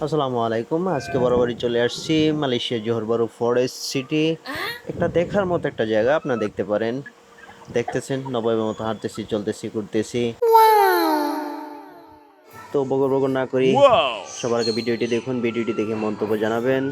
আসসালামু আলাইকুম। আজকে বরাবরই চলে আসছি মালয়েশিয়া জোহর বারু ফরেস্ট সিটি। একটা দেখার মতো একটা জায়গা আপনারা দেখতে পারেন। দেখতেছেন নবাবের মতো হাঁটতেছি, চলতেছি, ঘুরতেছি। তো বগর বগর না করি, সবার আগে ভিডিওটি দেখুন, ভিডিওটি দেখে মন্তব্য জানাবেন।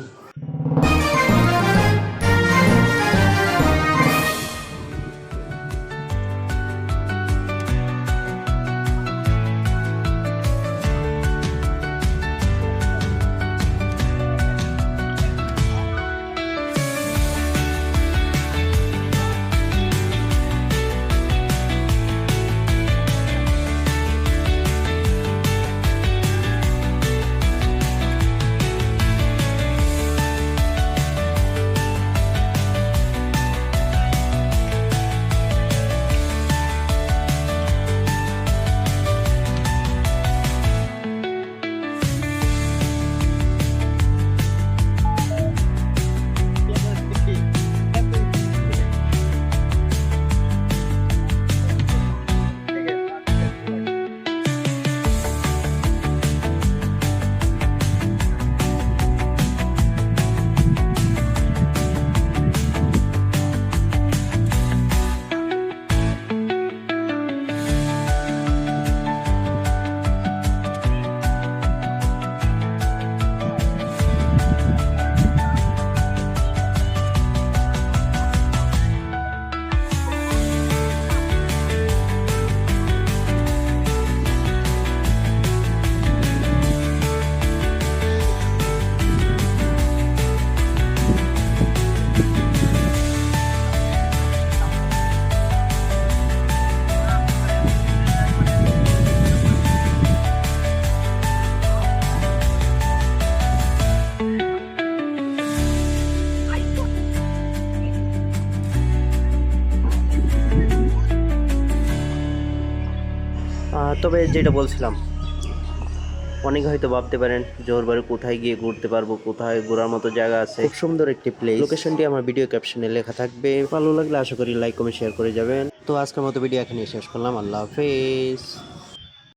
তবে যেটা বলছিলাম, অনেকে হয়তো ভাবতে পারেন জোহর বারু কোথায় গিয়ে ঘুরতে পারবো, কোথায় ঘোরার মতো জায়গা আছে। খুব সুন্দর একটি প্লেস। লোকেশনটি আমার ভিডিও ক্যাপশনে লেখা থাকবে। ভালো লাগলে আশা করি লাইক কমেন্ট শেয়ার করে যাবেন। তো আজকের মতো ভিডিও এখানে শেষ করলাম। আল্লাহ হাফেজ।